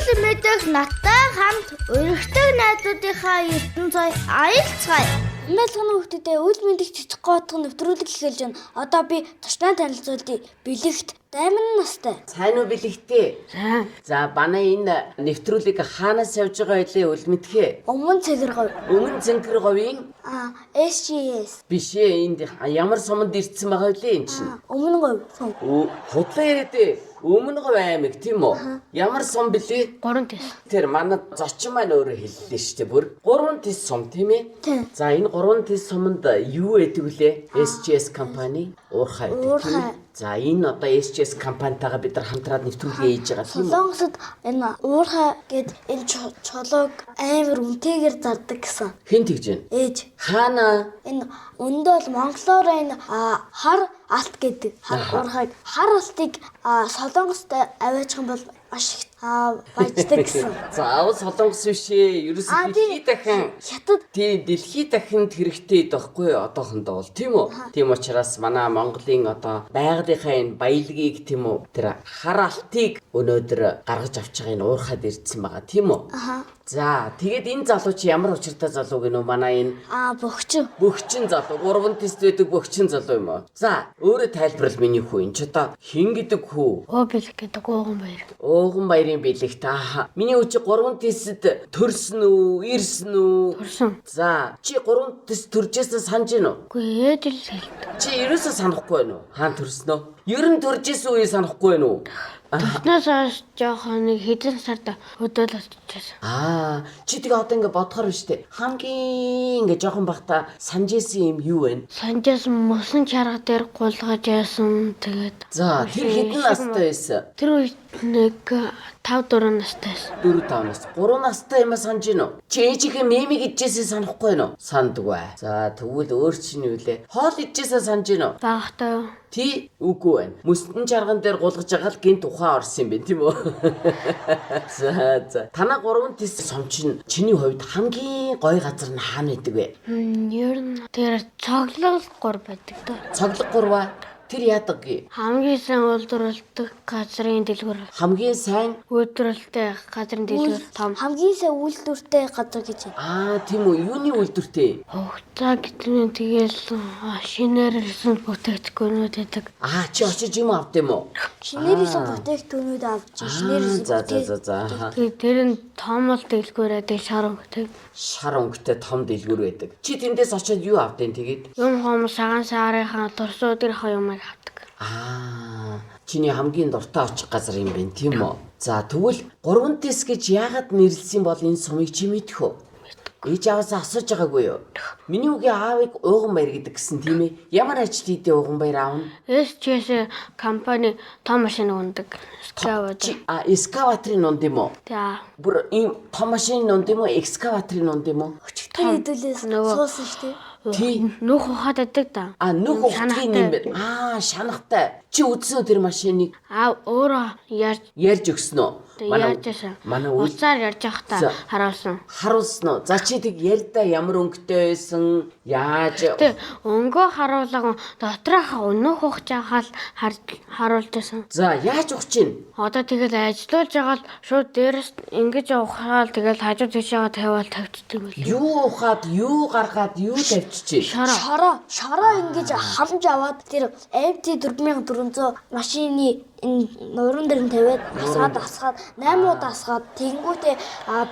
Нэвтрүүлэг мэдээлэл надтай хамт өргөдөг найзуудынхаа ертөнцөд аялцгаая. Мэдээлэл хүмүүстээ үйл мэндийг цэцэг гоотхон нэвтрүүлэг эхэлж байна. Одоо би туштай танилцуулъя. Бэлэгт Дайман настай. Сайн уу бэлэгтэй? Сайн. За манай энэ нэвтрүүлэг хаанаас явж байгаа байлээ үл мэдхээ? Өмнө цэгэргов. Өмнө Цэнхэрговын SGS. биш ээ, энд ямар суманд ирсэн байгаа вэ энэ чинь? Өмнө говь. Худлаа яриад Өмнө Говь аймаг тийм үү? Ямар сум бэлээ? 3 тэс. Тэр манай зочин маань өөрөө хэллээ шүү дээ бүр. 3 тэс сум тийм ээ? Тийм. За энэ 3 тэс суманд юу гэдэг вүлээ? SGS компани уурхай гэдэг тийм ээ? За энэ одоо SGS компанитайгаа бид нар хамтраад нэвтрүүлгээ хийж байгаа тийм үү? Солонгосод энэ уурхай гэд энэ чулууг амар үнэтэйгээр зардаг гэсэн. Хэн тэгж байна? Ээж. Хаана? Энэ өндөө бол монголоор энэ хар алт гэдэг. Уурхайг хар алтыг солонгост аваачих юм бол маш их баяждаг гэсэн. Заавал солонгос биш ээ. Ерөөсөө дэлхий дахин Хятад. Тийм дэлхий дахинд хэрэгтэй байхгүй одоохондоо бол тийм үү? Тийм учраас манай Монголын одоо байгалийнхаа энэ баялагийг тийм үү тэр хар алтыг өнөөдөр гаргаж авч байгаа энэ уурхад ирдсэн байгаа тийм үү? За тэгээд энэ залуу чи ямар учиртай залуу гинөө манай энэ бөхчин залуу 3 тест байдаг бөхчин залуу юм уу? За өөрөө тайлбарл миний хүү энэ ч одоо хин гэдэг хүү? Бэлэг гэдэг Ууган баяр. Ууган баярын бэлэгт миний үчи 3 тест төрсөн үү? Ирсэн үү? Төрсөн. За чи 3 тест төржээсээ санаж гин үү? Үгүй ээж л хэлдэг. Чи ерөөсөө санахгүй байна уу? Хаан төрснөө? Ер нь төржээсэн үе санахгүй байна уу? Төрснөөс хойш жоохон нэг хэдэн сард хөдөөл болчихсон. Чи тэгээ одоо ингэ бодохоор биш үү? Хамгийн ингэ жоохон бахта санжээсэн юм юу вэ? Санжаас мөсөн чарга дээр гулгаж яасан тэгээд. За тэр хэдэн настай байсан? Тэр үед нэг 5-4 настай байсан. 4-5 нас. 3 настай юм санаж гин үү? Чи ээжийнхээ меми гэжээсээ санахгүй байна уу? Санддаг бай. За тэгвэл өөр чинь юу лээ? Хоол идчихээсээ санаж гин үү? Багтаа Ти үгүй байна. Мөстөн чарган дээр гулгаж байгаа л гинт ухаан орсон юм байна тийм үү? За. Танаа 3 тест сум чинь чиний хувьд хамгийн гоё газар нь хаана байдаг вэ? ер нь тэр цоглол байдаг даа. Цоглог гурваа. Тэр яадаг гээ? Хамгийн сайн үйлдвэрлэдэг газрын дэлгүүр. Хамгийн сайн Үйлдвэрлэлтэй газрын дэлгүүр том. Хамгийн сайн үйлдвэртэй газар гэж байна. Тийм үү. Юуны үйлдвэртэй? Хугацаа гэдэг нь тэгэл шинээр ирсэн бүтээгдэхүүнүүд байдаг. Чи очиж юм авд юм уу? Шинээр исэн бүтээгдэхүүнүүд авч шинээр исэн За. Тэр нь том л дэлгүүр байдаг шар өнгөтэй. Шар өнгөтэй том дэлгүүр байдаг. Чи тэндээс очиод юу авдیں۔ Тэгээд Юм хом сагаан саарынхаа турсуудынхаа юмыг авдаг. Чиний хамгийн дуртай очих газар юм байна тийм үү? За тэгвэл 3 тест гэж яагаад нэрлсэн бол энэ сумыг чи мэдэх үү? Ээж аваасаа асууж байгаагүй юу? Миний үгийн аавыг Ууган баяр гэдэг гисэн тийм ээ. Ямар ажил хийдэ Ууган баяр аав нь? SGS компани том машин ундаг. Экскаваторын унд юм уу? За. Бүр ийм том машины унд юм уу? Экскаваторын унд юм уу? Тэр хэдүүлээс суусан шүү дээ. Тий. Нүх ухаад байдаг да. Нүх ухтгийн юм байна. Шанахтай. Чи үзсэн үү тэр машиныг? Өөрөө Ярьж өгсөн үү? Ярьжсэн. Манай уцаар ярьж байхдаа харуулсан. Харуулсан уу? За чи тэг ярьдаа ямар өнгөтэй байсан? Яаж? Тэг өнгөө харуулга дотороо нүх ухаж байхад харуулжсэн. За яаж ухаж чинь? Одоо тэгэл ажиллаж байгаа л шууд дээрээс ингэж ухаал тэгэл хажуу тийшээ тавьчихдаг байл. Юу ухаад, юу гаргаад, юу тавьчихжээ? Шараа ингэж хамж аваад тэр MT 4400 машины энэ нуруунд дээр нь тавиад асгаад 8 удаа асгаад тэнгүүтээ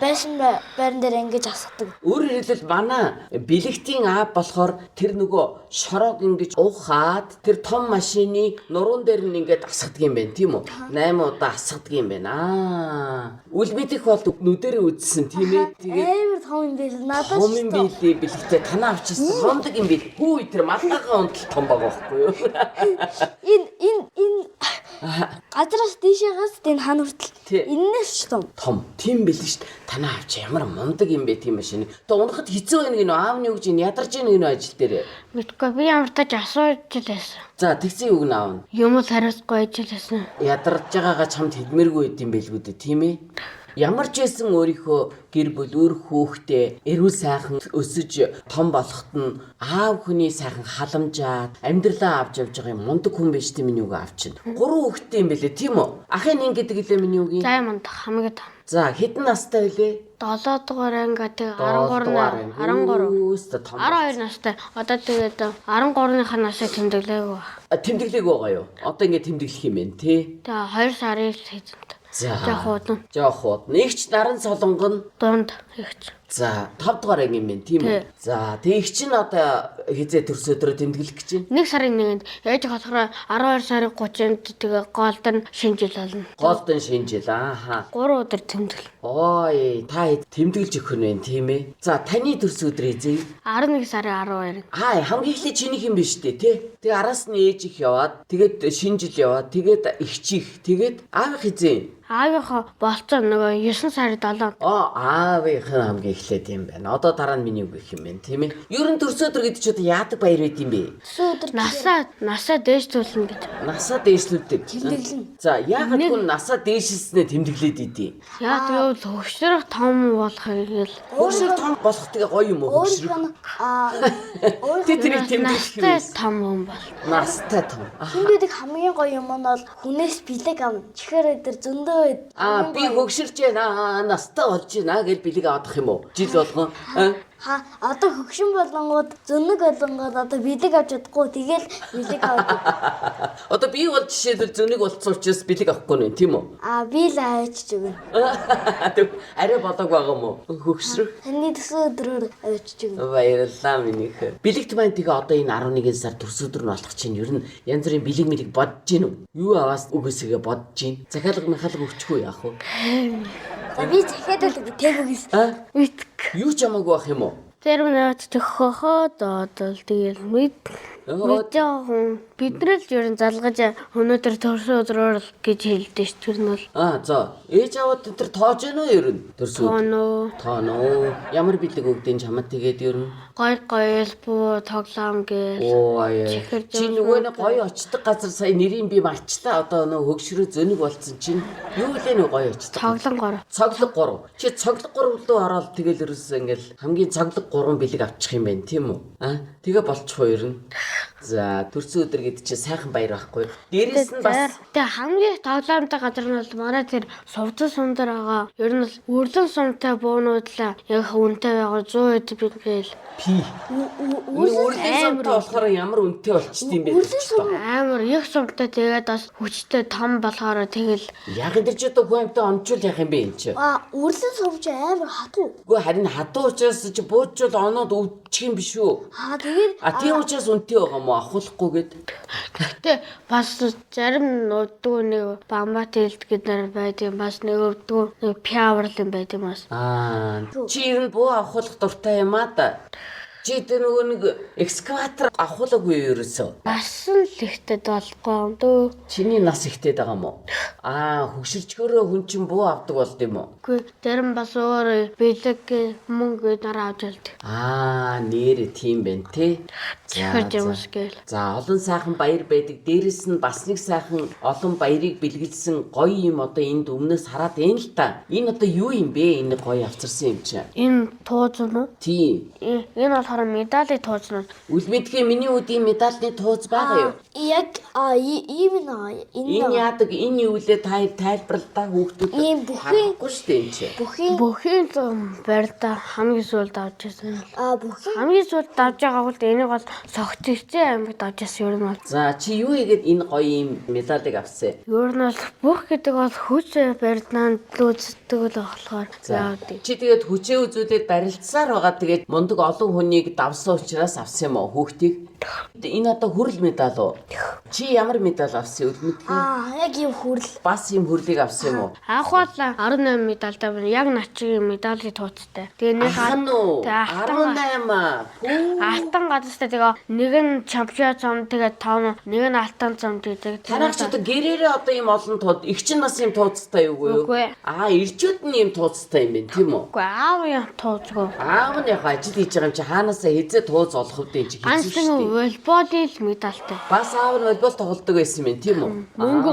байшин байран дээр ингэж асгадаг. Өөрөөр хэлбэл манай бэлэгтийн аав болохоор тэр нөгөө шороог ингэж ухаад тэр том машины нуруунд дээр нь ингэж асгадаг юм байна тийм үү? 8 удаа асгадаг юм байна. Үл мэдэх бол нүдэрээ үзсэн тийм ээ. Амар том юм биш надад том юм билээ бэлэгтээ танаа авчихсан хондог юм бил. Хүү тэр малгайгаа унтал том байгаа байхгүй юу? Энэ газраас дээшээс энэ хан хүртэл энэс ч том тийм бэлэн шүү дээ. Танаа авч ямар мундаг юм бэ тийм машин. Тэ унахад хэцүү байна гинөө аавны үг чинь ядарч байна гинөө ажил дээр. Мэдгүй би ямар тач асууж л байсан. За тэгсэн үг наав. Юм л хариуцгүй ажил байсан. Ядарч байгаагаа чамд хэлмээргүй байд юм бэлгүү дээ тийм ээ. Ямар ч байсан өөрийнхөө гэр бүл өөр хүүхдээ эрүүл сайхан өсөж том болоход нь аав хүний сайхан халамжаад амьдралаа авч явж байгаа юм мундаг хүн биш тийм миний үгээ авчин. 3 хүүхэдтэй юм бэлээ тийм үү? Ахын ин гэдэг илээ миний үгийн. За юм хамгийн том. За хэдэн настай вэ? 7 дугаар анги тэгээ 12 настай. Одоо тэгээд 13-ныхаа насыг тэмдэглэегүй байна. Тэмдэглэегүй байгаа юу? Одоо ингэ тэмдэглэх юм байна тий. Тэгээ 2 сарын хийцэнтэй. За. Жоох хуудан. Игч наран солонгон дунд игч. За 5 дугаар анги юм байна тийм үү? За тэг игч нь одоо хизээ төрс өдрөө тэмдэглэх гэж байна. 1 сарын 1-нд ээж болохоор 12 сарын 30-нд тэгээ голдон шинжил болно. Голдон шинжил ааха. 3 өдөр тэмдэглэл. Ой та тэмдэглэж өгөх нь байна тийм ээ. За таны төрс өдөр эзээ 11 сарын 12. Хамгийн эхлээд чинийх юм биш үү тий. Тэгээ араас нь ээж их яваад тэгээд шинжил яваад тэгээд ихчих тэгээд аавах эзээ. Аавынхаа болцоо нөгөө 9 сарын 7. Аавынх нь хамгийн эхлээд юм байна. Одоо дараа нь миний үг гэх юм байна тийм ээ. Ер нь төрс өдөр гэдэг чинь яадаг баяр байд юм бэ? Төрс өдөр насаа дээшлүүлнэ гэж. Насаа дээшлүүлдэг. Тэмдэглэн. За яагаад хүн насаа дээшлснээ тэмдэглээд идэв? Яа тэгвэл хөвшрөх том болохыг л. Хөвшрөх том болох тэгээ гоё юм уу хөвшрөх? Тэдний тэмдэглэх юм. Настай том юм бол. Настай том. Хүн гэдэг хамгийн гоё юм нь бол хүнээс бэлэг авна. Чихэр өдөр зөндөө. Би хөгшөрч байна. Настай болж байна гэж бэлэг авах юм уу? Жил болгон. Одоо хөгшин болонгууд зөнөг болонгууд одоо бэлэг авч чадахгүй тэгэл бэлэг авдаг. Одоо би бол жишээлбэл зөнийг болцсон учраас бэлэг авахгүй нэ тийм үү? Би л авчиж өгнө. Арай болоог байгаа юм уу? Хөгшрөх. Таны төсөө өдрөөр авчиж өгнө. Баярлалаа минийх. Бэлэгт маань тэгээ одоо энэ 11 сар төрс өдөр нь болох чинь ер нь янз бүрийн бэлэг мэлэг бодож гин үү? Юу аваас үгээсгээ бодож гин. Захиалга махалга өгчихгүй яах вэ? Би захиад л тэгвгээс. Юу ч хамаагүй байх юм уу? Тэр минь төхөхөө додол тэгэл мэдээ биднэр л ер нь залгаж өнөөдөр төрс өдрөөр л гэж хэлдэг ш. Тэр нь бол за ээж аваад тэр тоож гэнэ ер нь төрс өдөр. Тооноо. Ямар бэлэг өгдөн чамд тэгээд ер нь гой буу тоглоом гээл. Чи нөгөө нэг гоё очдог газар сая нэрийн би марчлаа. Одоо нөгөө хөгшрөө зөнийг болцсон чинь юу лээ нөгөө гоё очдог. Цоглог 3. Чи цоглог 3 руу ороод тэгэл ерөөсөө ингээл хамгийн цоглог 3 бэлэг авчих юм байна тийм үү? Тэгээ болчих уу ер нь. За төрсөн өдөр гэдэг чинь сайхан баяр байхгүй. Дээрээс нь бас тэгээ хамгийн тоглоомтой газар нь бол манай тэр сувцас сундар байгаа. Ер нь бол үрлэн сумтай буунуудлаа яг үнэтэй байгаа 100 эд бингээл. Үрлэн сумтай болохоор ямар үнэтэй болчт юм бэ? Амар их сумтай тэгээд бас хүчтэй том болохоор тэгэл яг энэ ч одоо хүн амтай онцвол яах юм бэ энэ чи? Үрлэн сумч амар хатуу. Үгүй харин хатуу учраас чи буучвал оноод өвчих юм биш үү? Тэгээд тийм учраас үнэтэй байгаа юм уу? Ахуулахгүй гээд. Гэтэ бас зарим удгүй нэг бамбат хэлт гэдэг байд юм бас нэг удгүй нэг пиаврл юм байд юм бас. Чи ер нь буу ахуулах дуртай юм да. Чи тэр нөгөө нэг экскаватор ахуулаагүй ерөөсөө. Нас л ихтэд болохгүй юм дөө. Чиний нас ихтэд байгаа юм уу? Хөгшөрчгөрөө хүн чинь буу авдаг болд юм уу? Үгүй тэр нь бас өөр бэлэг мөнгө дараа авч ялдаг. Нэр тийм байна те. За олон сайхан баяр байдаг. Дээрэс нь бас нэг сайхан олон баярыг бэлгэлсэн гоё юм одоо энд өмнөөс хараад байна л та. Энэ одоо юу юм бэ? Энэ гоё авчирсан юм чи. Энэ тууз нь. Тийм. Энэ болохоор медалийн тууз нь. Үл мэдгээ миний үдийн медалийн тууз байгаа юу? Яг ийм энэ яадаг энэ юу лээ та тайлбарлаа хүүхдүүд. Ийм бүхэн шүү дээ энэ чи. Бүхэн барьда хамгийн сүүлд авч ирсэн. Хамгийн сүүлд авч байгаа бол энийг бол согтөгчтэй аймагт авч ирсэн юм бол. За чи юу игээд энэ гоё юм медалийг авсан? Ер нь бол бүх гэдэг бол хүч барьднаанд үздэг л болохоор яадаг. Чи тэгээд хүчээ үзүүлээд барилцсаар байгаа тэгээд мундаг олон хүнийг давсан учраас авсан юм уу хүүхдийг? Энэ одоо хүрэл медаль уу? Чи ямар медаль авсан үл мэдгүй? Яг юм хүрэл. Бас юм хүрлийг авсан юм уу? Анх бол 18 медальтай байна. Яг начгийн медалийн тууцтай. Тэгээ нэг 18. Алтан гадастай тэгээ нэг нь чемпион зам тэгээ 5, нэг нь алтан зам тэгээ. Танайч одоо гэрээрээ одоо юм олон тууд их чин нас юм тууцтай юу юу? Ирчүүд нь юм тууцтай юм байна тийм үү? Үгүй аав юм тууцгүй. Аав нь яг ажил хийж байгаа юм чи хаанаасаа хизээ тууз олох вэ чи хийсэн шүү дээ. волейболын медальтай. Бас аав нь волейбол тоглодог байсан юм тийм үү? Мөнгө.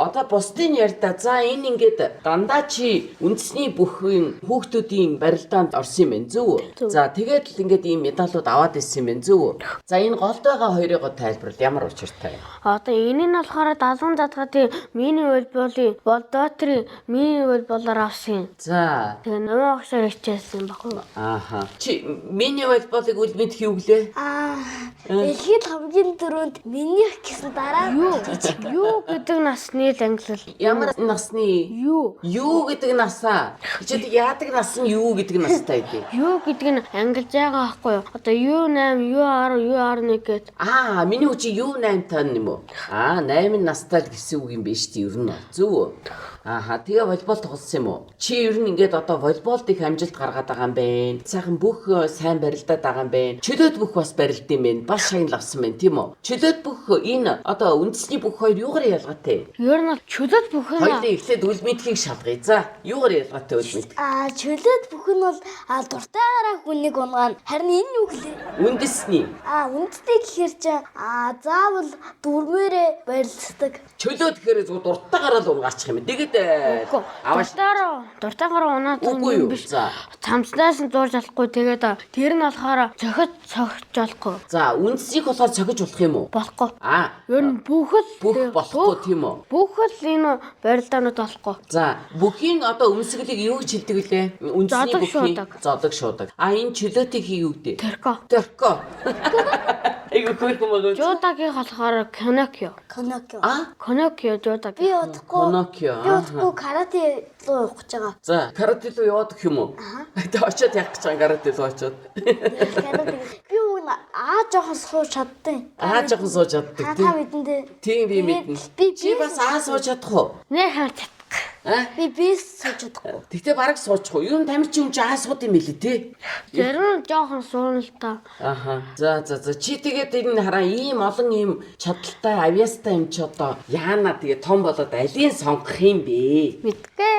Одоо бусдын ярьда за энэ ингээд дандаа чи үндэсний бүхэн хүүхдүүдийн барилдаанд орсон юм байна зөв үү? За тэгээд л ингээд ийм медалууд аваад ирсэн юм байна зөв үү? За энэ голд байгаа хоёрыг тайлбарвал ямар учиртай вэ? Одоо энэ нь болохоор 70 задгаатын мини волейболын болдотрийн мини волейболоор авсан. За Тэгээ намайг огшоор хичээсэн баггүй. ааха. Чи мини волейболыг үл мэд хийвглээ? Дэлхийд хамгийн түрүүнд минийх гэсэн дараа Юу гэдэг насны л ангилал. Ямар насны? Юу Юу гэдэг насаа? Чи яадаг нас нь юу гэдэг настай идэв? Юу гэдэг нь ангилж байгаа байхгүй юу? Одоо U8, U10, U11 гэдэг. Миний хүчи U8 тань юм уу? 8 настай л гэсэн үг юм биш үү? Ер нь зөв үү? Тэгээ волейбол тоглосон юм уу? Чи ер нь ингээд одоо волейболд их амжилт гаргаад байгаа юм байна. Сайхан бүх сайн барилдаад байгаа юм байна. Чөлөөт бүх бас барилд юм байна. Бас шагнал авсан байна тийм үү? Чөлөөт бүх энэ одоо үндэсний бүх хоёр юугаар ялгаатай? Ер нь чөлөөт бүхэн Хоёулаа эхлээд үл мэдхийг шалгая. За, юугаар ялгаатай үл мэд? чөлөөт бүхэн бол дуртайгаараа хүнийг унгаана. Харин энэ юу гэлээ? Үндэсний. Үндэсний гэхэр чи заавал дүрмээрээ барилддаг. Чөлөө гэхээр зөв дуртайгаараа л унгаачих юм. Тэгээд аваш дуртайгаар унаад үгүй юу? биш. За. Цамцнаас нь зурж болохгүй. Тэгээд тэр нь болохоор цохиж болохгүй. За, үндэсийг болохоор цохиж болох юм уу? Болохгүй. Ер нь Бүх болохгүй тийм үү? Бүхэл энэ барилдаанууд болохгүй. За, бүхийн одоо өмсгөлийг юу гэж хэлдэг вүлээ? Үндэсний бүхий зодог шуудаг. Энэ чөлөөтийг юу гэдэг? Терко. Эйгөө хөрхөн мөгөө. Жуудагийн болохоор Конокио. Конокио жуудаг. Би удахгүй карате руу явах гэж байгаа. За, карате руу яваад гэх юм уу? Тэ очиод явах гэж байгаа карате руу очиод. Би жоохон сууж чаддیں۔ Жоохон сууж чаддаг Та мэдэндээ. Тийм би мэднэ. Чи бас сууж чадах уу? Нэ хавч чадах. Би бис сууж чадахгүй. Тэгтээ бараг суучих уу? Юу тамир чи юм чи сууд юм билээ те. Зарим жоохон суурна л та. За. Чи тэгээд энэ хараа ийм олон ийм чадaltaй авьяастай юм чи одоо яана тэгээд том болоод алийн сонгох юм бэ? Мэдгүй.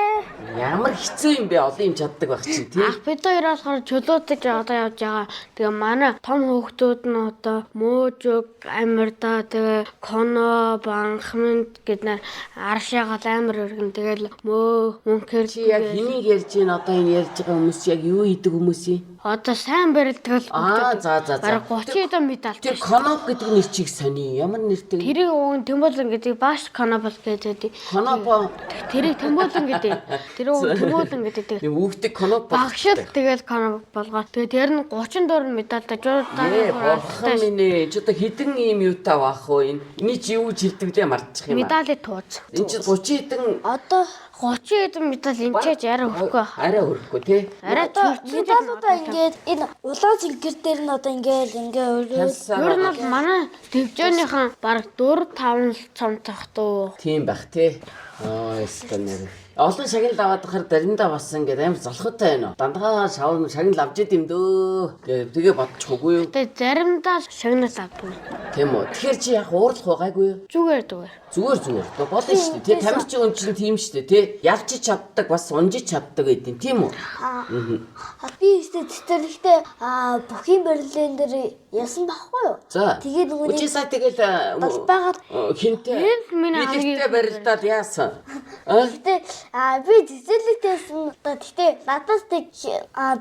Ямар хэцүү юм бэ олон юм чаддаг байх чинь тий. Бид хоёр болохоор чөлөөтэй одоо явж байгаа. Тэгээ манай том хүүхдүүд нь одоо мөөжөг амирда тэгээ коно банхмент гэдэг аршаагаал амир өргөн тэгэл мөнхөр чи яг хэнийг ярьж гин одоо энэ ярьж байгаа хүмүүс яг юу хийдэг хүмүүс юм? Одоо сайн барилдаг л хүүхдүүд. За. Бараг 30 хэдэн медаль. Тэр коноб гэдэг нэр чиг сони. Ямар нэртэй? Тэрийг уун Тэмболон гэдэг бааш конобол гэдэг. Конобо. Тэрийг Тэмболон гэдэг. Тэр уун Тэмболон гэдэг. Үүгдэг коноб багшил тэгэл коноб болгоо. Тэгээ тэр нь 34 медальтай жуудагийн хуралтай. Минь ч одоо хідэн ийм юутай баах вэ? Эний чи юу жилдэгдээ мартчих юм аа. Медали тууз. Энд чи 30 хэдэн Одоо 30 хэдэн медаль энчээж арай өгөхгүй. Арай өрөхгүй тий. Арай медалуудаа ингээд энэ улаан зингэр дээр нь одоо ингээд Ер нь бол манай төвжөөнийхэн баг 4-5 цомтох дөө. Тийм бах тий. Сканер. Олон шагнал аваад байхаар заримдаа бас ингээд амар золхотой байна. Дандаа шагнал авч идэм дөө. Тэгээ бодчихгүй юу? Тэгээ заримдаа шагнал авдаг. Тийм үү. Тэгэхээр чи яг уурлах байгаагүй юу? Зүгээр. Зүгээр. Болно шүү дээ. Тэ тамир чи өн чинь тийм шүү дээ. Тэ ялч чаддаг бас унжиж чаддаг гэдэг тийм үү? Би өстө цэцэрлэгтээ бүхийн барилын дээр ялсан байхгүй юу? За. Тэгээд нөгөө Үчи сая тэгэл байгаад хинтээ. Миний хамгийн барилдаад яасан? Гэтэ би цэцэрлэгтээсэн гэхдээ надаас тэг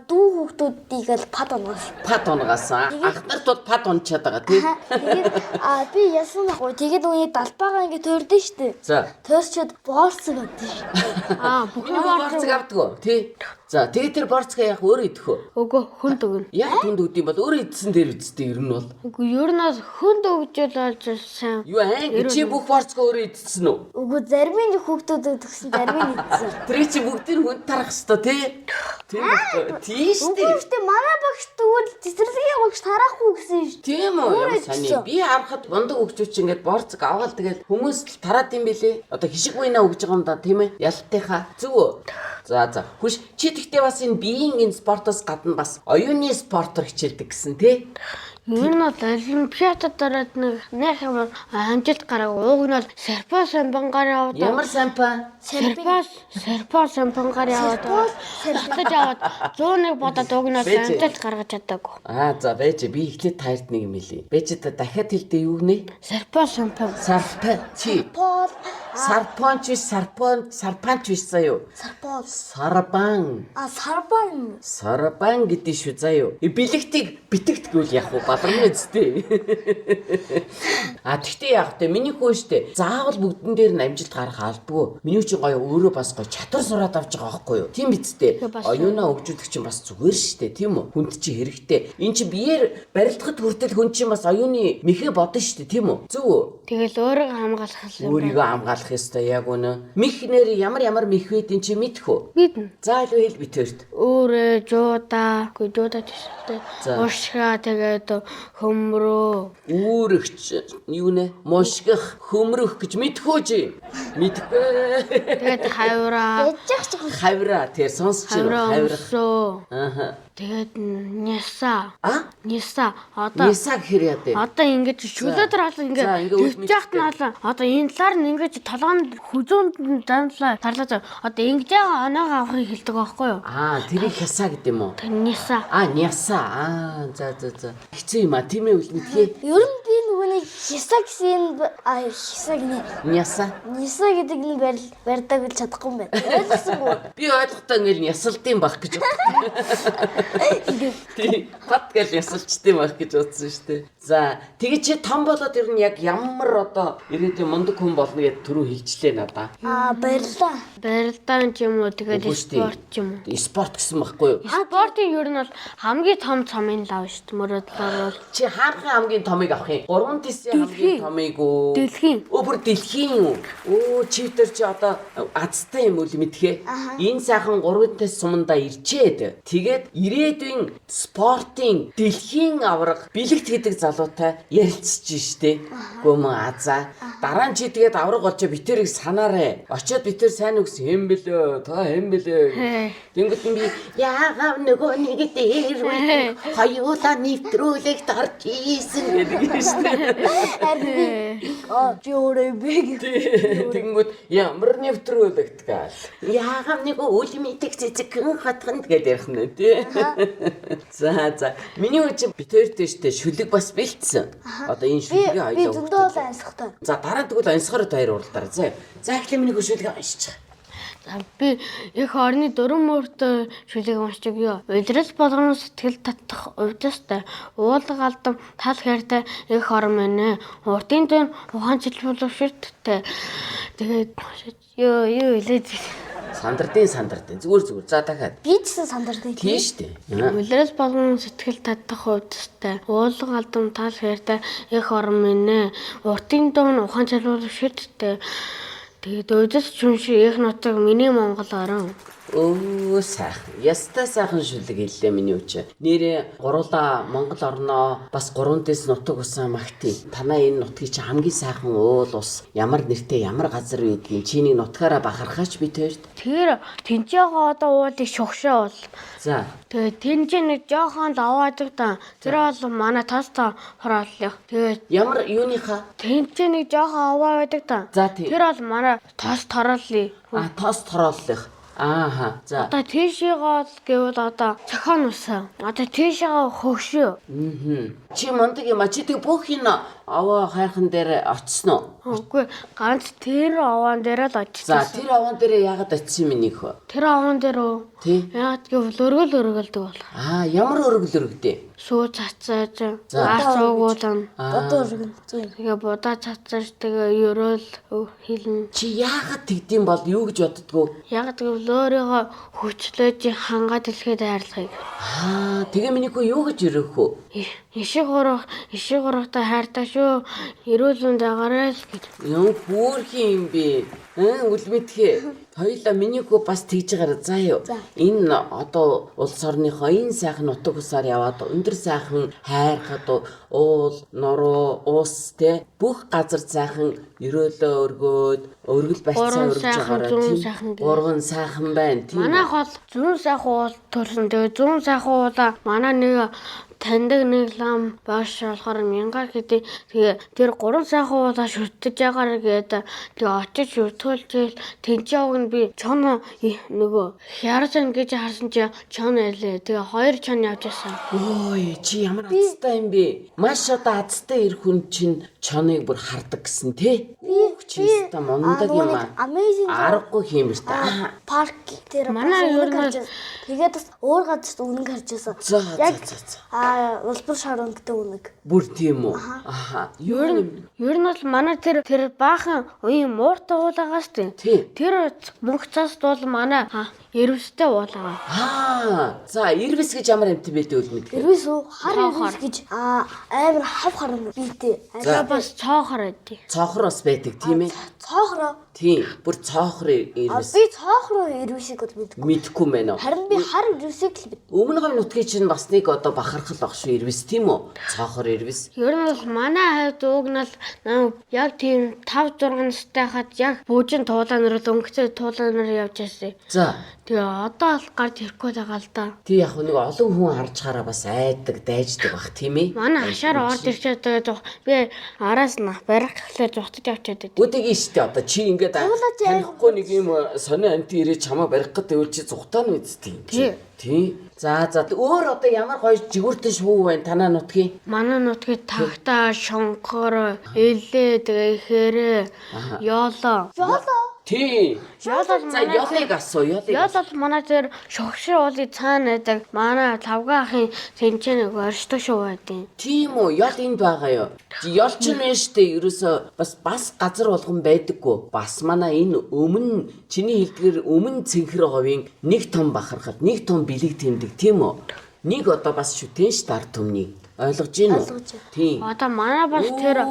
дүү хүүхдүүдийг л пад унгасан. Ах нарт бол пад унчаад байгаа тийм. Тэгээд би ялсан байхгүй. Тэгээд нөгөө далбаага ингээд төрдөн штэ. За. Төрчөд борцог авдээ шүү. Бүхний борцог авдаг тий. За тэгээд тэр борцгоо яг өөрөө идэх үү? Үгүй хүнд өгнө. Яг хүнд өгд юм бол өөрөө идсэн дээр үсттэй ер нь бол. Үгүй ер нь хүнд өгжөл болж сайн. Юу чи бүх борцгоо өөрөө идсэн үү? Үгүй зарим нь хүүхдүүд өгсөн зарим нь идсэн. Тэр чи бүгдийг хүнд тарах хэвээр тий. Тийм шүү дээ. Үгүй манай багш тэгвэл цэцэрлэгийн багш тарахгүй гэсэн шүү. Тийм үү? Саний би харахад бундаг өгчүүч ингээд борцог аваад тэгэл хүмүүс тараад юм бэлээ. Одоо хишиг буйнаа өгж байгаа юм да тийм ээ. Ялтынхаа зүг үү? За. Хүш чи тэгтээ бас энэ биеийн энэ спортоос гадна бас оюуны спортоор хичээлдэг гэсэн тий. Энэ бол олимпиадад дараад нэг амжилт гараг ууг нь бол серпо самбангаар яваад Ямар сампа? серпо самбангаар яваад батлаж аваад 101 бодоод ууг нь бол амжилт гаргаж чадаагүй. За байж би эхлээд таард нэг юм хэлий. Байж та дахиад хэлдэ юу гэнэ? Серпо самбан. Сарпанч биш заяо. Сарбан. Сарбан гэдэг шүү заяо. Бэлэгтийг битэгт гэвэл яг уу баларны үстэй. Тэгтээ яг тэ миний хөө штэ. Заавал бүгдэн дээр нь амжилт гарах албагүй. Миний чинь гоё өөрөө бас гоё чатар сураад авч байгаа байхгүй юу? Тийм биз дээ. Оюунаа өгжүүлэх чинь бас зүгээр штэ, тийм үү? Хүнд чи хэрэгтэй. Энд чи биеэр барилдахад хүртэл хүн чинь бас оюуны мэхээ бодно штэ, тийм үү? Зөв үү? Тэгэл өөрийгөө хамгаалах юм. Өөрийгөө хамгаалах ёстой яг үнэ. Мэхнэр ямар мэх байдгийг чи мэдэх үү? Мэднэ. За илүү хэл битэрт. Өөрөө жуудаа тийштэй. Уушгаа тэгээд хөмрөө. Үүрэгч юу нэ? Мошгих, хөмрөх гэж мэдхүү чи. Мэдхгүй. Тэгээд хавраа. Хавраа тэр сонсч байна. Хаврах. Тэгээд няса. Няса. Одоо Няса гэхэр яа дээ. Одоо ингэж чөлөөдөр хаалаа ингээд төвчэхт нь хаалаа. Одоо энэ талаар нь ингэж толгоонд хүзүүнд дандлаа тарлаа. Одоо ингэж байгаа оноогоо авахыг хэлдэг байхгүй юу? Тэрийг хясаа гэдэг юм уу? Няса. Няса. За. Хэцүү юм тийм ээ үл мэдхээ. Ер нь би нөгөөний хисаа гэсэн хисаа гинэ. Няса. Няса гэдэг нь барьдаг гэж чадахгүй юм байна. Ойлгосонгүй. Би ойлгохдоо ингээл нясалдсан байх гэж бодсон. Пат гэл ясалчтай байх гэж бодсон шүү дээ. За тэгээ чи том болоод ер нь яг ямар одоо ирээдүйн мундаг хүн болно гэдээ түрүү хэлжлээ надаа. Барилдаан ч юм уу тэгээд спорт ч юм уу. Спорт гэсэн байхгүй юу? Спортын ер нь бол хамгийн том цомын лав шүү дээ. Мөрөдлөөр бол чи хаанхын хамгийн томыг авах юм? 3 тисийн хамгийн томыг үү? Дэлхийн. Бүр дэлхийн үү? Чивтер чи одоо азтай юм уу мэдхээ? Энэ сайхан 3 тис сумандаа ирчээд тэгээд ирээдүйн спортын дэлхийн авраг бэлэгт гэдэг залуутай ярилцж штэ. Гүмэн азаа. Дараа нь чи тэгээд авраг болж битэрийг санаарэ. Очоод битэр сайн үгс хэм бэлээ. Та хэм бэлээ. Тэнгүүд би яагаад нөгөө нэг дээр хоёулаа нэвтрүүлэх тарж ийсэн гэдэг штэ. Чи өөрөө би. Тэнгүүд ямар нэвтрүүлэгдгээ. Яагаад нэг үл мэдэх цэцгэн хатганд гэдэг ярих нь тий. За. Миний үчи битэртэй штэ шүлэг бас бэлдсэн. Одоо энэ шүлгээ хоёлаа. Би зөндөө бол ансахтай. За дараа тэгвэл ансахаар таяр уралдаар. За эхлээ миний шүлгээ уншиж. Би их орны дөрвөн мөртөө шүлэг уншиж өгье. Улирал болгоно сэтгэл татах увдастай. Уулга алдам тал хэртэй их орн мэнэ. Уртын дэм ухаан чилбэлвширттэй. Тэгээд юу илээд Сандардын. Зүгээр. За дахиад. Би ч сандардын. Тийм штэ. Улирал болгоно сэтгэл татах увдастай. Уулга алдам тал хэртэй их орн мэнэ. Уртын дэм ухаан чилбэлвширттэй. Тэгээд өдөс чүнши их нутаг миний Монгол орон. Сайхан. Яста сайхан шүлэг хэллээ миний үчи. Нэрээ гурлаа Монгол орноо бас 3 дэс нутаг усан магтий. Танаа энэ нутгийг чи хамгийн сайхан уул ус ямар нэртэй ямар газар байдгийг чиний нутгаараа бахархаач би тэрт. Тэр тэнцээгаа одоо уулыг шогшоо бол. За. Тэгээд тэнцээ нэг жоохон даваадаг та. Тэр бол манай таста хорооллоо. Тэгээд ямар юуныхаа? тэнцээ нэг жоохон аваа байдаг та. Тэр бол манай таст хорооллоо. Тост хорооллох. За. Одоо тийшээгаа гэвэл одоо цохон усаа. Одоо тийшээгаа хөгшөө. Чи мундаг юм чи тэг бүх энэ аваа хайрхан дээр очсон уу? Үгүй ганц тэр аваан дээр л очсон. За тэр аваан дээр яагаад очсон юм нөх? Тэр аваан дээр үү? Тий. Яагаад гэвэл өргөлдөг бол. Ямар өргөлдөө? Сүү цацааж, ацуугуулан. Одоо өргөн. Тэгээ будаа цацааж тэгээ ерөөл хэлнэ. Чи яагаад тэгдэм бол юу гэж боддгоо? Яагаад гэвэл өөрийгөө хүчлээж хангаад дэлхийд хайрлахыг. Тэгээ миний хөө юу гэж өрөөх вэ? Ишиг урагтай хайртай шүү. Эрүүлэн дагараа л гэж. Юу бүрхийн юм бэ? Үл мэдхээ. Хоёлаа миний хөө бас тэгж гараа заа юу. Энэ одоо улс орныхоо энэ сайхан нутаг усаар яваад өндөр сайхан хайрхад уул, нуруу, ус те бүх газар сайхан ерөөлөө өргөөд өргөл барьцаа өргөж байгаараа гурван сайхан байна тийм. Манайх бол зүүн сайхан уул төрсөн. Тэгээ зүүн сайхан уулаа манай нэг таньдаг нэг лам бааш болохоор мянгаар гэдэг. Тэгээ тэр 3 сайхан уулаа шүтэж байгаараа гээд тэгээ очиж өтгөлжэл тэнцээг нь би чоно нөгөө хярсан гэж харсан чи чоно ялээ. Тэгээ 2 чон явж байсан. Ой, чи ямар азтай юм бэ? Маш одоо азтай ир хүн чинь чоныг бүр хардаг гэсэн тий? Чи та мондаг юм аа. Amazing Аргагүй хиймэр та. парк дээр Манай ер нь тэгээд бас өөр газарт үнэг харж байсан. За. Улбар шоронгтой үнэг. Бүр тийм үү? Аха. Ер нь бол манай тэр баахан уян мууртай уулаагаас Тий. тэр мөнх цаст бол манай эрвстэй уулаа. За, ирвэс гэж ямар амт байдэ үлмэд. Эрвэс үү? Хар эрвэс гэж амар хав харна бийтэй. За бас цоохор байдгийг. Цоохор бас байдаг тийм ээ. Цоохроо. Тийм. Бүр цоохор ирвэс Би цоохроо эрвэсийг бол мэдгүй. мэдхгүй мэн үү? Харин би хар эрвэсийг л мэд. Өмнө гом нутгийн чинь бас нэг одоо бахархал ах шүү ирвэс тийм үү? Цоохор ирвэс. Ер нь бол манай хайд угнал яг тийм 5 6 настай хаад яг бүжин туулаанаар өнгөцөө туулаанаар явж байсан. За. Тэгээ одоо бол гард ирэхгүй байгаа л да. Тий яг нэг олон хүн харж хараа бас айдаг, дайждаг бах тийм ээ. Манай хашаар орж ирчээд тэгээ би араас нь барих гэхлээр зугтаж явчаад байд. Үтэгийн штэ одоо чи ингээд танихгүй нэг юм сони анти ирээ чамаа барих гэдэг үйл чи зүгтаа нь үсттэй. Тий. За өөр одоо ямар гоё жигүүртэй шувуу байна танаа нутгийн? Манай нутгийн тагтаа, шонгор, элээ, тэгээ ихээрээ, ёолоо. Тий. Ёолол За ёлыг асуу, ёлыг. Ёол бол манай тэр шогшир уулын цаана байдаг. Манай лавга ахын тэнцэн нэг оршдог шүү байдیں۔ Тийм үү? Ёл энд байгаа юу? Ёл ч юм штэ ерөөсө бас газар болгон байдаггүй. Бас манай энэ өмнө чиний хэлдгэр өмнө цэнхэр говийн нэг том бахархал, нэг том бэлэг тэмдэг тийм үү? Нэг одоо бас шүтэн ш ард түмний. Ойлгож гин үү? Тийм. Одоо манай бас тэр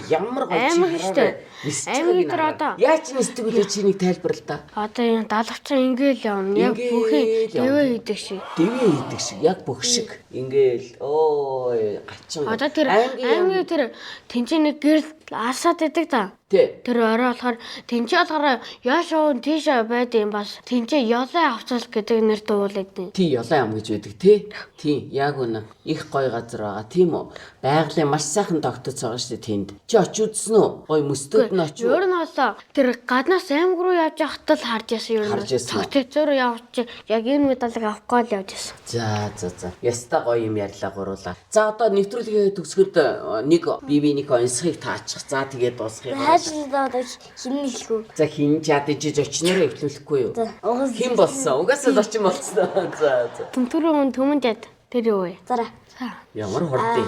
ямар гоё аймаг штэ. Аймаг тэр одоо яаж ч нисдэг үлээ чинийг тайлбарл та. Одоо энэ далавчсан ингээл явна. Яг бүхэн дэвэ хийдэг шиг. Дэвэ хийдэг шиг яг бүх шиг. Ингээл ой гачин. Одоо тэр аймгийн тэр тэнцэн нэг гэрэл асаад идэг та. Тий. Тэр орой болохоор тэнцээ болохоор яаш уун тийшээ байд юм бас тэнцээ ёлоо авцал гэдэг нэртэй уулаад. Тий ёлоо ам гэж байдаг тий. Тий яг үнэ. Их гоё газар байгаа тийм үү? Байгалийн маш сайхан тогтоц байгаа шүү дээ тэнд. Чи очиж үзсэн үү? Гоё мөстөд нь очив. Ер нь болоо тэр гаднаас аймаг руу явж явахтаа л харж ясан ер нь. Тогтцоор явж яг энэ медалыг авахгүй л явж ясан. За. Яста гоё юм ярьлаа гуруулаа. За одоо нэвтрүүлгээ төгсгöd нэг бибинийг онцхийг таачих. За тэгээд дуусгая. Одоо хин хэлэхүү. За хин чадчих очнороо эвлүүлэхгүй юу? Хэн болсон? Угаасаа л очин болсон. За. Түнтүрэн төмөн жад тэр юу вэ? Зараа. Ямар хурдээ.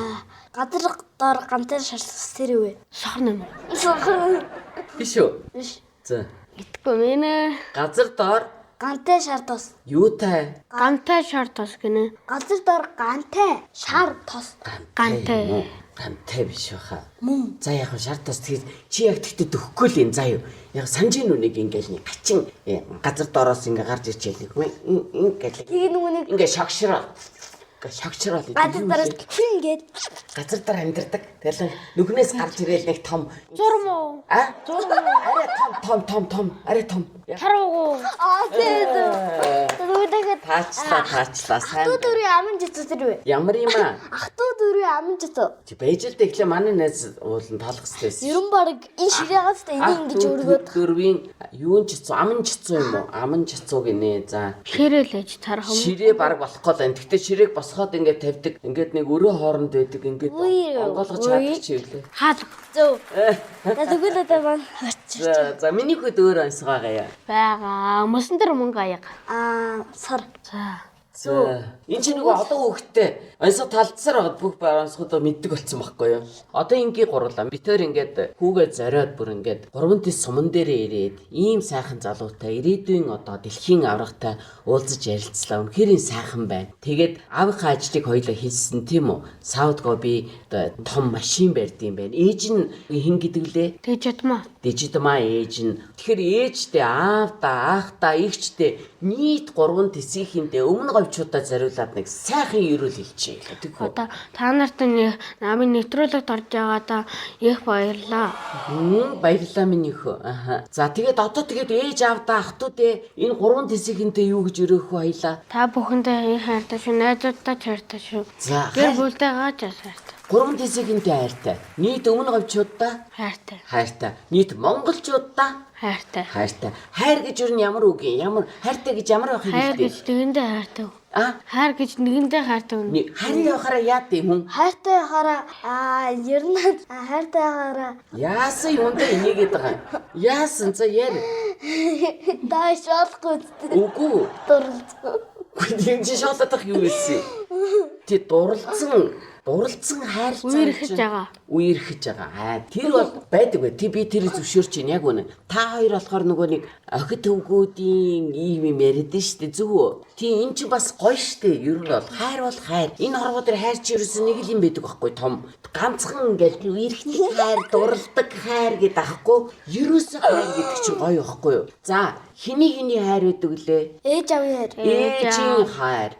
Газар доор гантай шарлас тэр юу вэ? Сохор нэм. Биш үү? Биш. За. Итгэхгүй мэнэ. Газар доор Гантай шар тос. юутай? Гантай шар тос гинэ. Газар доор гантай шар тос. Гантай. Гантай биш баха. Мөн. За яг шар тос тэгээд чи яг тэгтээ төгөхгүй л юм заа юу. Яг санаж ийн үнийг ингээл нэг гачин газар доороос ингээ гарч ичээл нэг ингээл. Тэгээ нөгөө нэг Ингээ шогшроо. Шогшроо л. газар дээрээс хин гээд газар дээр амьдэрдэг. Тэгэл нүхнээс гарч ирээл нэг том Зурм уу? зурм арай том арай том. Таруугу. тэгээд Таачлаа сайн. Ахтуу дөрвийн амын жицүү тэр вэ? Ямар юм аа? Ахтуу дөрвийн амын жицүү. Чи бэжэл тэглээ манай найз уулын таалах хэвчээс. Ерөн баг энэ ширээгаас та энийг ингэж өргөөд дөрвийн юун жицүү, аман жицүү юм уу? Аман жицүү гинэ. За. Ширээлэж тарах юм. Ширээ баг болох гол байна. Гэтэ ширээг босгоод ингээд тавьдаг. Ингээд нэг өрөө хооронд байдаг. Ингээд онгоолгож чадчих чи үлээ. Хаал. зөө. Тэгвэл одоо маань За миний хүүд өөр онцгойгаа яа. Бага. Мөсөн дээр мөнгө аяга. Сар. За. Энд чинь нөгөө одоо хүүхдтэй онцгой талдсаар байгаа бүх онцгойдоо мэддэг болсон байхгүй юу? Одоо ингийн гурлаа. Битээр ингээд хүүгээ зориод бүр ингээд 3 тийс суман дээрээ ирээд ийм сайхан залуутай ирээдүйн одоо дэлхийн аврагтай уулзаж ярилцлаа. Үнэхээр сайхан байна. Тэгээд аавынхаа ажлыг хоёулаа хийсэн тийм үү? Саудгаа би одоо том машин барьдсан байна. Ээж нь хэн гэдэг лээ? Тэжэдмаа. Дижитмаа ээж нь. Тэгэхээр ээжтэй, аавда, ахта, эгчтэй нийт 3 тисийнхэнтэй өмнө говьчуудаа зориулаад нэг сайхан ерөөл хэлчихье тэгвэл. Одоо та нарт нэг намын нэвтрүүлэгт орж байгаадаа их баярлаа. Баярлалаа минь өхөө. Аха. За тэгээд одоо тэгээд ээж аавдаа ах トゥ дээ энэ 3 тэсгийнхэнтэй юу гэж өрөөхөө хоёлаа. Та бүхэндээ их хайртай шүү. Найзуудтай ч хайртай шүү. За Гэр бүлтэйгээ ч хайртай. 3 тэсгийнхэнтэй хайртай. Нийт өмнө говьчуудаа Хайртай. хайртай. Нийт монголчуудаа Хайртай. хайртай. Хайр гэж юу ямар үг юм? Ямар хайртай гэж ямар байх юм Хайр бэ? гэж нэгэндээ хайртай. Хайр гэж нэгэндээ хайртай. Хайртай байхаараа яа тийм хүн? Хайртай хараа ер нь хайртай хараа Яасан юм дэ энийгээд байгаа юм? Яасан за яар. дааш болохгүй Үгүй. дурлцгүй. Гүн чи шалдах юу вэ? Тэ дурлцсан хайр Үерхэж байгаа. Үерхэж байгаа. Тэр бол байдаг бай. Би тэр зөвшөөрч чинь яг үнэ. Та хоёр болохоор нөгөө нэг охид төвгүүдийн ийм юм яриад штэ зүг үү? Тийм эн чинь бас гоё штэ. Ер нь бол хайр бол хайр. Энэ хорвоо дээр хайр чи ерөөсөө нэг л юм байдаг байхгүй том. Ганцхан ингээл үерхдэг хайр, дурладаг хайр гэдэг ахгүй. Ерөөсөө хайр гэдэг чинь гоё байхгүй юу? За хиний хайр байдаг лээ? Ээж авийн хайр. Ээжийн хайр.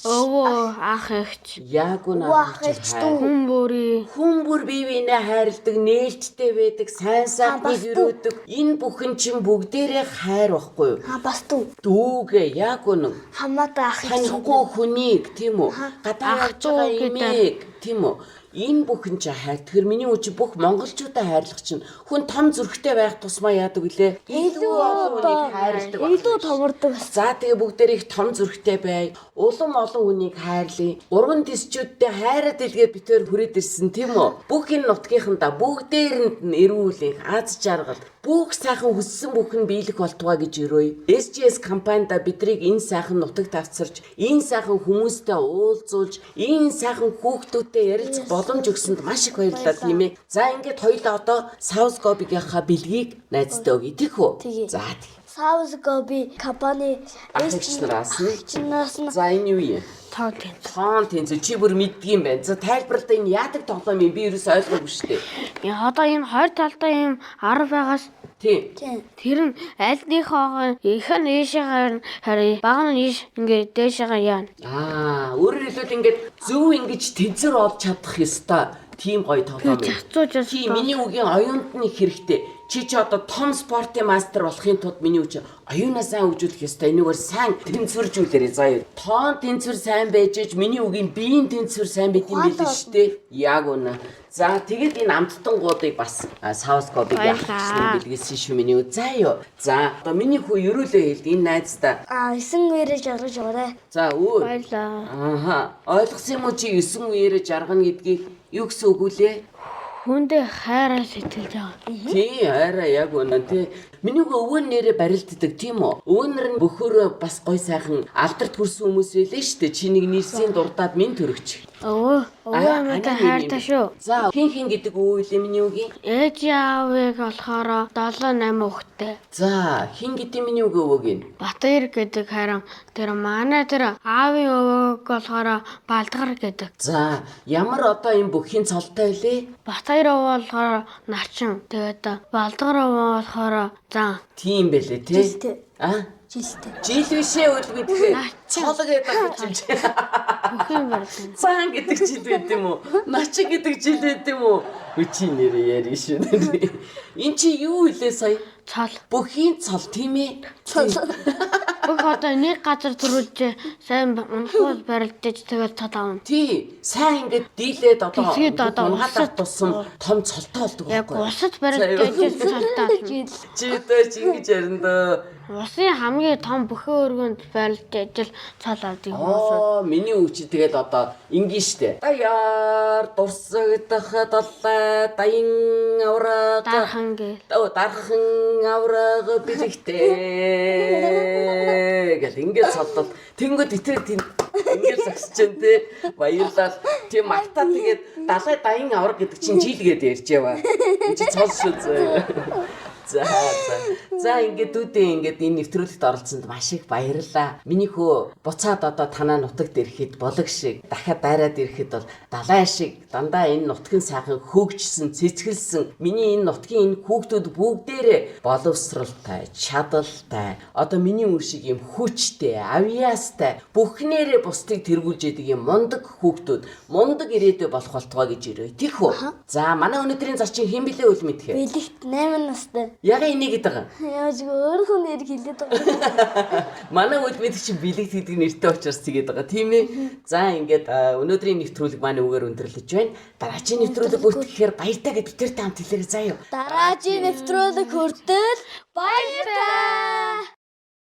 Өвөө ах ихч. Яг үнэ Хүн бүрий. хүн бүр бие биенээ хайрладаг, нээлттэй байдаг, сайн сайхныг өрөөдөг. Энэ бүхэн чинь бүгдээрээ хайр байхгүй юу? Бас дүү. Дүүгээ яг үнэ. Хамаатай ах Танихгүй хүнийг тийм үү? Гадаа явж байгаа имийг тийм үү? Энэ бүхэн чи хайр. Тэгэхээр миний үчи бүх монголчуудаа хайрлах чинь хүн том зүрхтэй байх тусмаа яадаг үлээ. Илүү олон хүнийг хайрладаг. илүү томордог. За тэгээ бүгдээр их том зүрхтэй бай. Улам олон хүнийг хайрлая. 3 тисчүүдтэй хайраад илгээд битээр хүрээд ирсэн тийм үү? Бүх энэ нутгийнхандаа бүгдээрэнд нь эрүүл аз жаргал бүх сайхан хүссэн бүхэн биелэх болтугай гэж өрөөе. SGS компанида бидрийг энэ сайхан нутагт авчирч, энэ сайхан хүмүүстэй уулзуулж, энэ сайхан хүүхдүүдтэй ярилцах боломж өгсөнд маш их баярлалаа тийм ээ. За ингээд хоёулаа одоо Саускобигийнхаа бэлгийг найзтай өгье тийх үү? За тийм. Саускоби компани Агчнараас чинаас нь за энэ юу юм? Тоон тэнцүү чи бүр мэддэг юм байна. За тайлбарлаа энэ яадаг тоглоом юм би ерөөс ойлгоогүй шүү дээ. Одоо энэ хоёр талдаа юм 10 байгаас Тийм. тэр нь альнийхоо их нь ийшээгээр харъя. Баг нь ийш ингээд дээшээгээ яана. Өөрөөр хэлбэл ингээд зөв ингэж тэнцвэр олж чадах ёстой. Тийм гоё тоглоом юм. Зацууж Тийм миний үгийн оюунд нь хэрэгтэй. Чи одоо том спортын мастер болохын тулд миний үуч оюунаа сайн хөгжүүлэх ёстой. Энэгээр сайн тэнцвэржүүлээрэй заяа. Тоон тэнцвэр сайн байж ээж миний үгийн биеийн тэнцвэр сайн байд юм билээ шүү дээ. Яг үнэ. За тэгээд энэ амттангуудыг бас Саускобиг яахсан билгээс шүү миний үү. За ёо. За одоо миний хүү ерөөлөө хэлд энэ найздаа. 9 үерээ жаргаж өгөөрэй. За өө. Баярлаа. Ойлгосон юм уу чи 9 үерээ жаргана гэдгийг юу гэсэн үг үлээ? Хүндээ хайраа сэтгэлж байгаа. Тий, арай яг үнэн тий. Миний өвөн нэрээ барилддаг тийм үү? Өвөнөр нь бөхөөрөө бас гой сайхан алдарт хүрсэн хүмүүс байлээ шүү дээ. Чи нэг нэрсийн дурдаад минь төрөгч. Өвөө хайртай шүү. За хин гэдэг өвөө илээ миний үгийн? Ээж аавыг болохоор 7-8 хүүхэдтэй. За хин гэдэг миний өвөөг? Батэр гэдэг харин тэр манай тэр аавын өвөөг болохоор Балдгар гэдэг. За ямар одоо энэ бүхийн цолтой илээ? Батэр өвөө болохоор Начин. Тэгээд Балдгар өвөө болохоор Зан. Тийм байлээ тий. Жилтэй. Жил бишээ үл гэдгээ. Цол гэдэг гэж. Бүх юм барьсан. Цаан гэдэг жил байд юм уу? Начи гэдэг жил байд юм уу? Үчи нэрээ яри шүү. Эн чи юу илээ сая? Цол. Бүхийн цол тийм ээ. Бүх одоо нэг газар төрүүлж сайн унахуул барилдаж тэгээд цол аавна. Тий. Сайн ингээд дийлээд одоо усад тусам том цолтой болдог байхгүй. Яг усад барилдаж цолтой. Чи дөө чи ингэж яриндаа. Усын хамгийн том бүхэн өргөнд барилдаж ажил цол авдаг хүмүүс. Миний үчи тэгээд одоо ингийн штэ. Даяар дурсагдах далай даян авраг Дархан гээл. Дархан авраг бэлэгтэй гэл ингээд цолдол. Тэнгүүд итэр ингээд зогсож जैन те. Баярлал. Тийм мартаа тэгээд далай даян авраг гэдэг чинь жил гээд ярьж яваа. Энд чи цол шүү зөө. За ингээд дүүдээ ингээд энэ нэвтрүүлэгт оролцсонд маш их баярлалаа. Миний хөө буцаад одоо танаа нутагт ирэхэд болог шиг дахиад дайраад ирэхэд бол далай шиг дандаа энэ нутгийн сайхан хөгжсөн, цэцгэлсэн миний энэ нутгийн энэ хүүхдүүд бүгдээрээ боловсралтай, чадалтай, одоо миний үр шиг юм хүчтэй, авьяастай, бүхнээрээ бусдыг тэргүүлж яадаг юм мундаг хүүхдүүд, мундаг ирээдүй болох болтугай гэж ирээ. Тийх үү? За манай өнөөдрийн зарчин хэн блэ үл мэдхээ? Бэлэгт 8 настай. Яг энийг гэдэг юм. Яажгүй өөр хүн нэр хэлээд байгаа. Манай үл мэдх чинь бэлэгт гэдэг нэртэй учраас тэгээд байгаа тийм ээ. За ингээд өнөөдрийн нэвтрүүлэг маань үгээр өндөрлөж байна. Дараагийн нэвтрүүлэг бүртгэхээр баяртай гэж битэртэй хамт хэлээрэй заа юу. Дараагийн нэвтрүүлэг хүртэл баярлалаа.